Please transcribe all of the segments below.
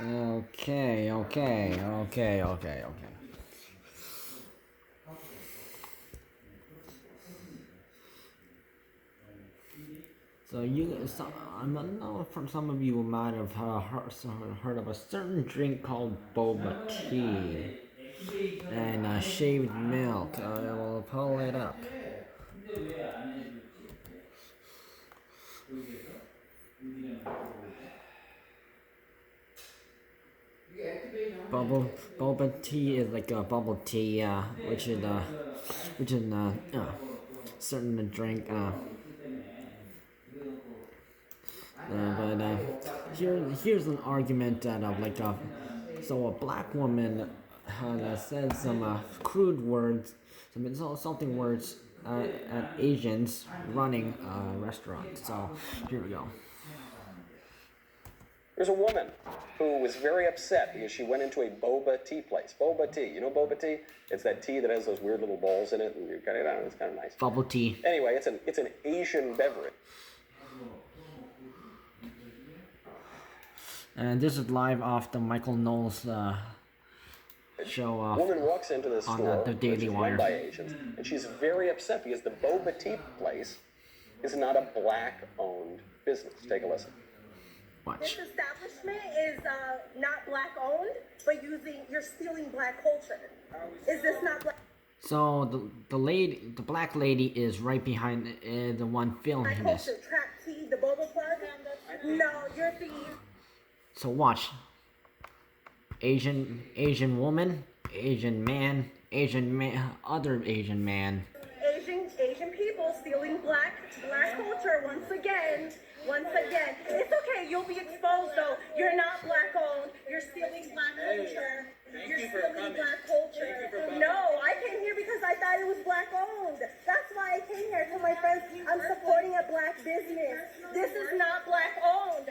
Okay. I know from some of you might have heard of a certain drink called Boba Tea and shaved milk. I will pull it up. Bubble Boba Tea is like a bubble tea, which is certain drink. But here's an argument that so a black woman said some crude words, some insulting words at Asians running a restaurant. So here we go. There's a woman who was very upset because she went into a boba tea place. Boba tea. You know boba tea? It's that tea that has those weird little balls in it, and you cut it out. It's kind of nice. Bubble tea. Anyway, it's an Asian beverage. And this is live off the Michael Knowles show. Woman walks into the store, the Daily which is Wire. run by Asians, and she's very upset because the boba tea place is not a black-owned business. Take a listen. Watch. This establishment is not black-owned, but you're stealing black culture. Is this not black? So the black lady is right behind the one filming Black this. culture, trap tea, the boba plug. No, you're the So watch. Asian woman, Asian man, other Asian man. Asian people stealing black culture once again. It's okay, you'll be exposed though. You're not black owned. You're stealing black culture. You're stealing black culture. No, I came here because I thought it was black owned. That's why I came here. To my friends, I'm supporting a black business. This is not black owned.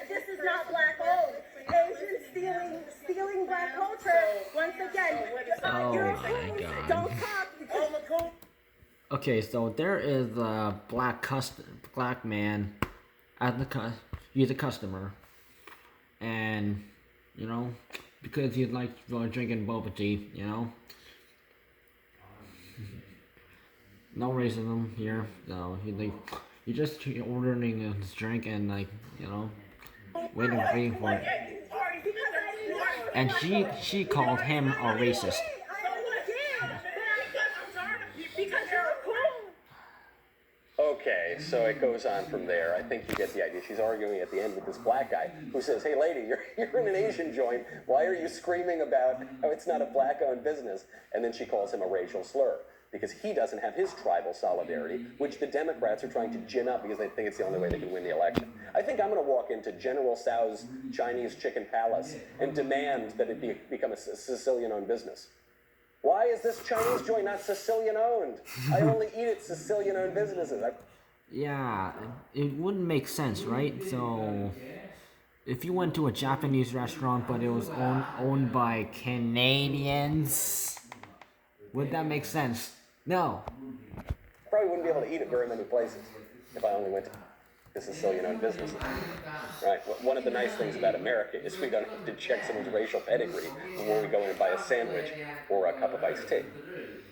This is not black owned. Asians stealing black culture once again. Oh You're my God. Don't talk. Okay, so there is a black man at he's a customer, and because he likes drinking boba tea, no racism here. No, he's just ordering his drink and waiting for it. And she called him a racist. Okay, so it goes on from there. I think you get the idea. She's arguing at the end with this black guy who says, "Hey, lady, you're in an Asian joint. Why are you screaming about how it's not a black-owned business?" And then she calls him a racial slur because he doesn't have his tribal solidarity, which the Democrats are trying to gin up because they think it's the only way they can win the election. I think I'm going to walk into General Tso's Chinese Chicken Palace and demand that it become a Sicilian-owned business. Why is this Chinese joint not Sicilian-owned? I only eat at Sicilian-owned businesses. Yeah, it wouldn't make sense, right? So, if you went to a Japanese restaurant but it was owned by Canadians, would that make sense? No. Probably wouldn't be able to eat at very many places if I only went to Sicilian-owned businesses. Right. Well, one of the nice things about America is we don't have to check someone's racial pedigree before we go in and buy a sandwich or a cup of iced tea.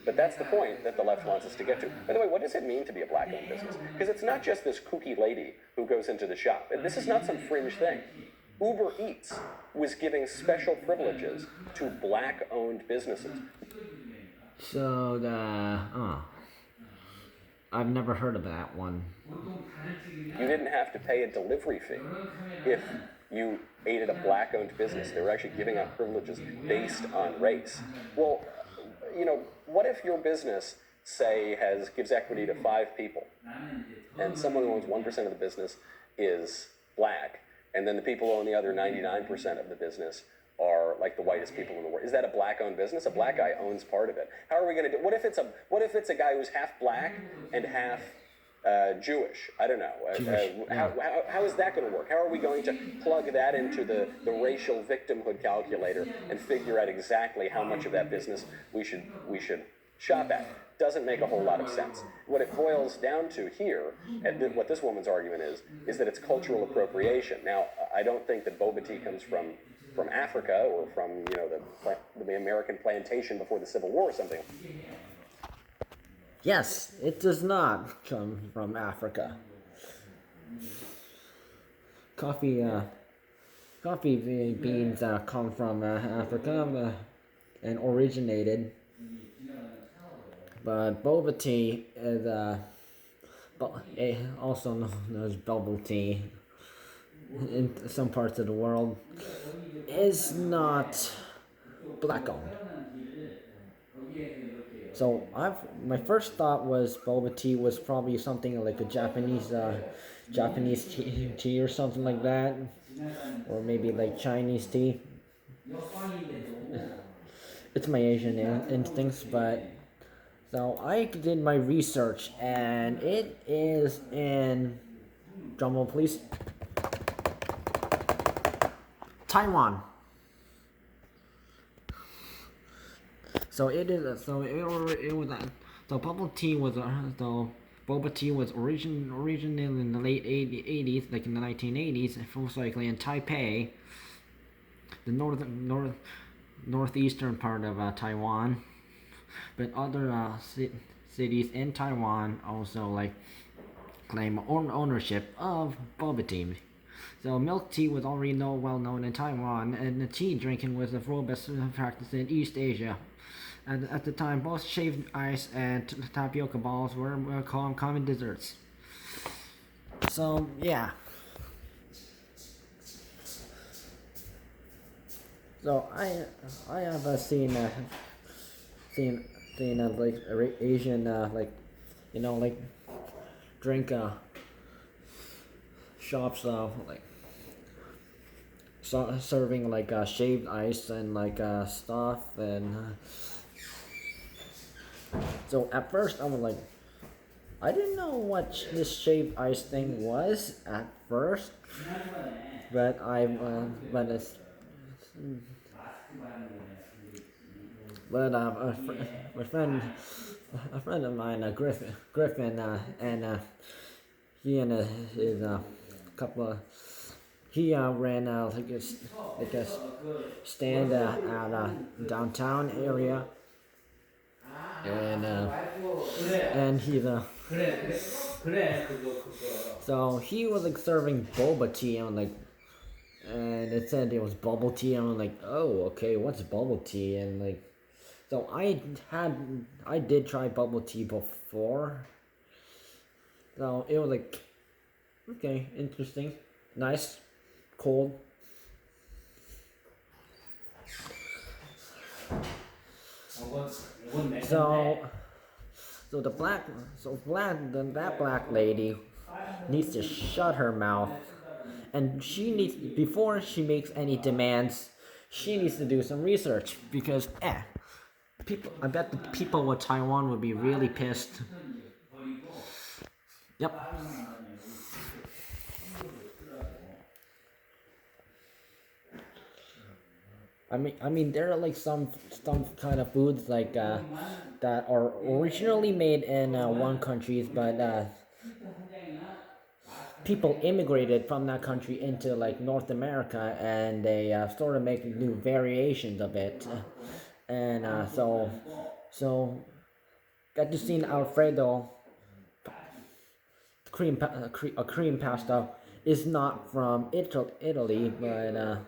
But that's the point that the left wants us to get to. By the way, what does it mean to be a black-owned business? Because it's not just this kooky lady who goes into the shop. This is not some fringe thing. Uber Eats was giving special privileges to black-owned businesses. So I've never heard of that one. You didn't have to pay a delivery fee if you ate at a black-owned business. They were actually giving out privileges based on race. Well, what if your business, say, gives equity to 5 people, and someone who owns 1% of the business is black, and then the people who own the other 99% of the business are like the whitest people in the world? Is that a black-owned business? A black guy owns part of it. How are we going to do? What if it's a guy who's half black and half Jewish? I don't know. How is that going to work? How are we going to plug that into the racial victimhood calculator and figure out exactly how much of that business we should shop at? Doesn't make a whole lot of sense. What it boils down to here, and what this woman's argument is that it's cultural appropriation. Now, I don't think that boba tea comes from from Africa or from, you know, the American plantation before the Civil War or something. Yes, it does not come from Africa. Coffee beans come from Africa and originated, but boba tea is also known as bubble tea in some parts of the world, is not black owned. So my first thought was boba tea was probably something like a Japanese tea or something like that, or maybe like Chinese tea. It's my Asian instincts, but so I did my research, and it is in, drumroll please, Taiwan. So it is. So it was. So bubble tea was. So boba tea was originated in the late 80s, like in the 1980s, most likely in Taipei, the northeastern part of Taiwan. But other cities in Taiwan also like claim ownership of boba tea. So milk tea was already well known in Taiwan, and the tea drinking was a robust practice in East Asia. At the time, both shaved ice and tapioca balls were common desserts. So yeah. So I have seen like Asian like, you know, like drink shops like serving like shaved ice and like stuff, and so at first I was like, I didn't know what this shaved ice thing was at first, but my friend, a friend of mine, Griffin, and he and his couple of, he ran like a stand at downtown area, and he's so he was like serving boba tea, and it said it was bubble tea, and I'm like, oh, okay, what's bubble tea? And like, so I did try bubble tea before, so it was like, okay, interesting, nice, cold. So that black lady needs to shut her mouth, and she needs, before she makes any demands, she needs to do some research, because I bet the people of Taiwan would be really pissed. Yep. I mean, there are like some kind of foods like that are originally made in one country, but people immigrated from that country into like North America, and they sort of make new variations of it, and so got to see Alfredo cream pasta is not from Italy, but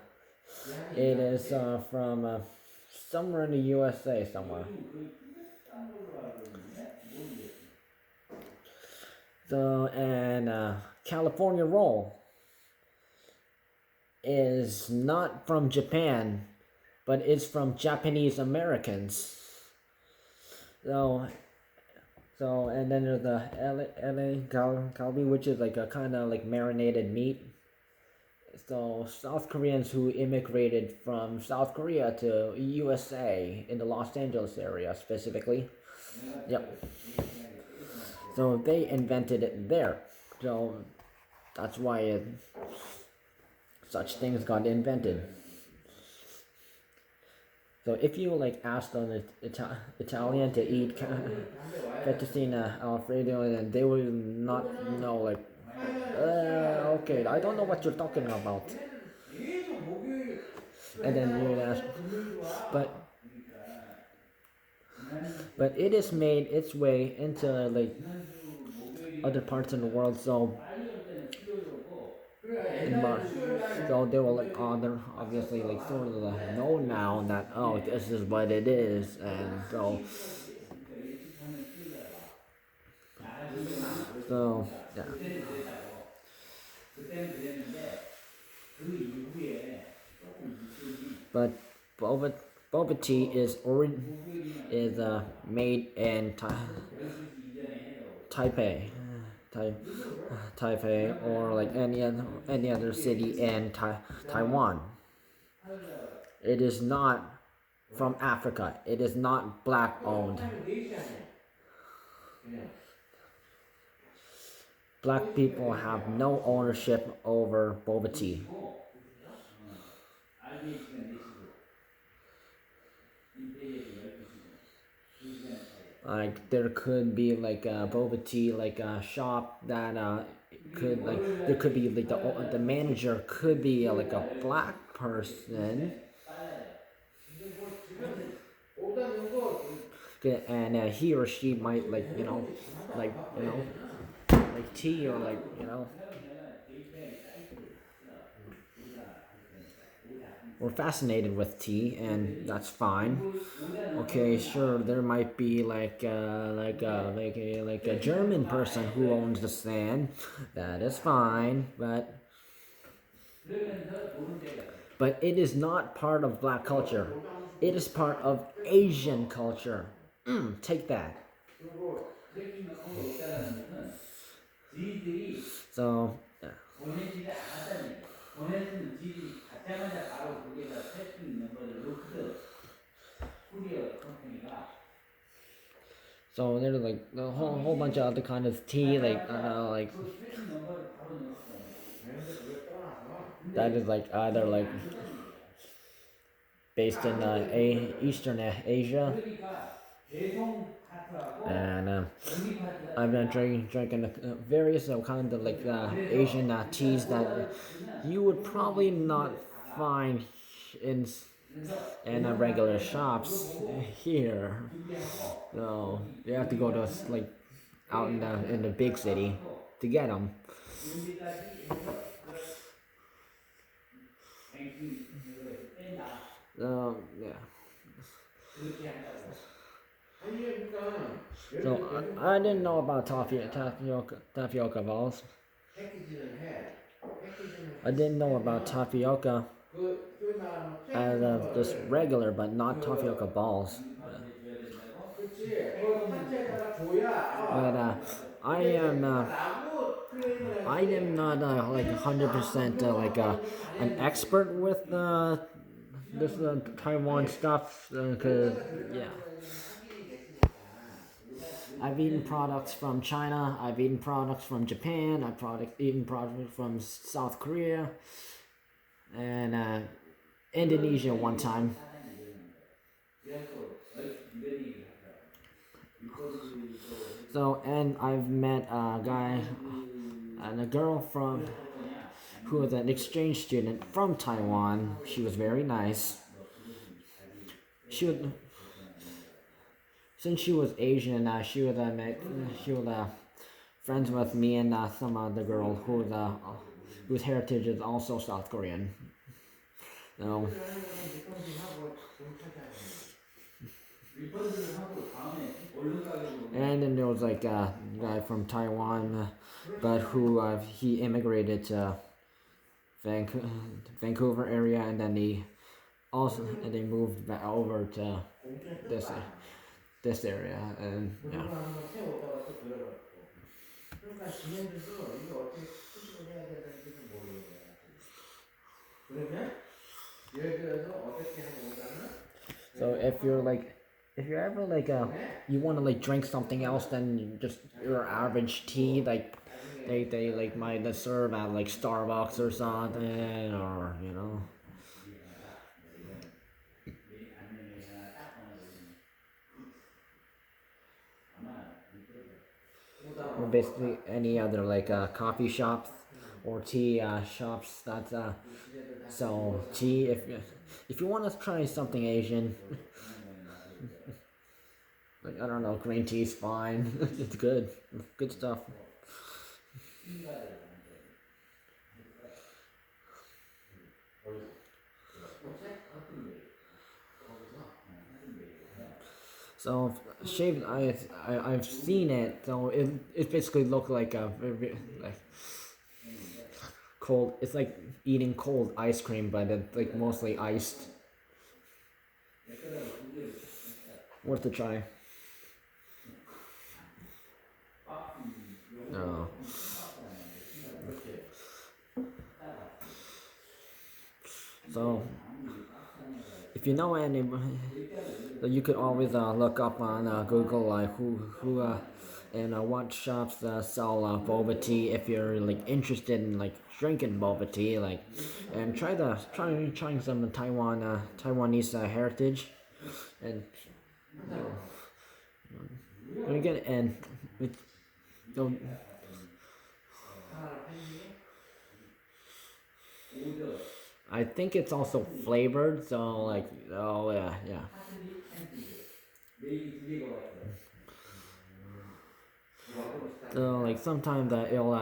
it is from somewhere in the USA somewhere. So, and California roll is not from Japan, but it's from Japanese Americans. So, and then there's the LA Kalbi, which is like a kind of like marinated meat. So South Koreans who immigrated from South Korea to USA in the Los Angeles area specifically. Yep. So they invented it there. So that's why such things got invented. So if you like asked an Italian to eat fettuccine Alfredo, and they will not know, like, okay, I don't know what you're talking about. and then you would ask, but but it has made its way into like other parts of the world. So in Mar- so they were like, oh, they're obviously like sort of know now that, oh, this is what it is, and so yeah. But boba boba tea is made in Taipei, Tai, Taipei, or like any other city in Taiwan. It is not from Africa. It is not black owned. Black people have no ownership over boba tea. Like there could be like a boba tea like a shop that could like there could be like the manager could be like a black person. Okay, and he or she might like like like tea or like we're fascinated with tea, and that's fine. Okay, sure, there might be like a German person who owns the stand. That is fine, but it is not part of black culture. It is part of Asian culture. Take that. So yeah. So there's like a whole bunch of other kind of tea, like like that is like either like based in Eastern Asia, and I've been drinking various kinds of like Asian teas that you would probably not find in regular shops here. So you have to go to like out in the big city to get them. Yeah. So I didn't know about tapioca balls. I didn't know about tapioca as just regular, but not tapioca balls. But I am not like 100% like an expert with this Taiwan stuff because yeah. I've eaten products from China. I've eaten products from Japan. Eaten products from South Korea and Indonesia one time. So and I've met a guy and a girl from who was an exchange student from Taiwan. She was very nice. She would since she was Asian, she was friends with me and some other girl whose heritage is also South Korean. So, and then there was like a guy from Taiwan, but who he immigrated to Vancouver area, and then he moved back over to this this area, and yeah. So if you're ever like you want to like drink something else than just your average tea, like they like might serve at like Starbucks or something, or or basically any other like coffee shops. or tea shops that sell tea. If you want to try something Asian, like I don't know, green tea's fine. It's good stuff. So shaved ice, I've seen it. So it basically looked like a like cold. It's like eating cold ice cream, but it's like mostly iced. Worth a try. No. So if you know anybody, you could always look up on Google like who and what shops sell boba tea if you're like interested in like drinking boba tea, like, and trying some Taiwanese heritage, and again, and so, I think it's also flavored, so like, oh yeah. So like sometimes it'll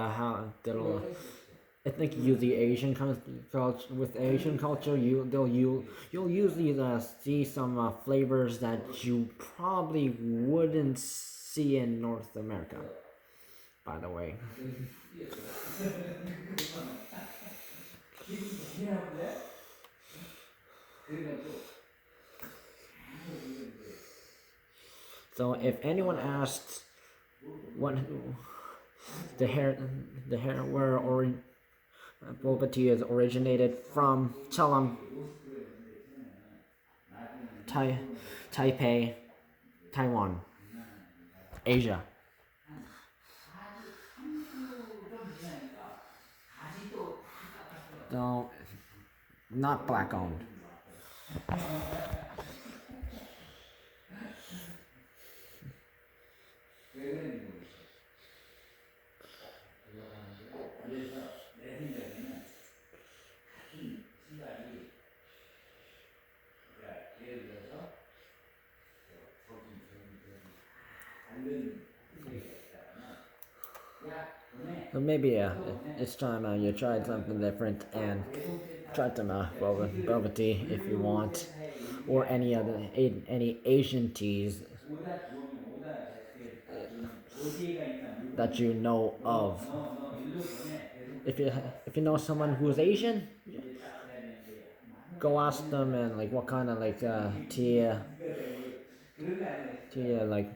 I think usually Asian culture, with Asian culture, you'll usually see some flavors that you probably wouldn't see in North America. By the way, so if anyone asks what the hair where boba tea is originated from, tell them Taipei, Taiwan, Asia. So, not black owned. So maybe it's time you tried something different and tried some boba tea if you want, or any Asian teas that you know of. If you know someone who's Asian, go ask them and like what kind of like tea like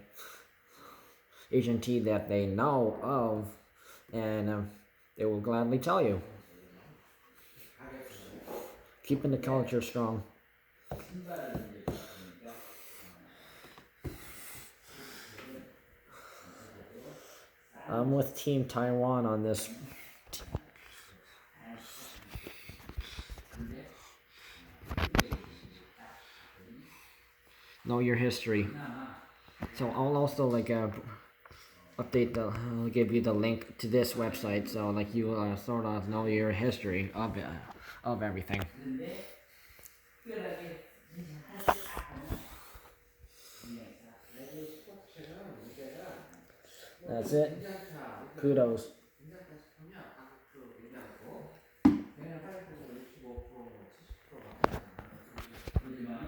Asian tea that they know of, and they will gladly tell you. Keeping the culture strong. I'm with Team Taiwan on this. Know your history. So I'll also like I'll give you the link to this website, so like you sort of know your history of everything. That's it. Kudos.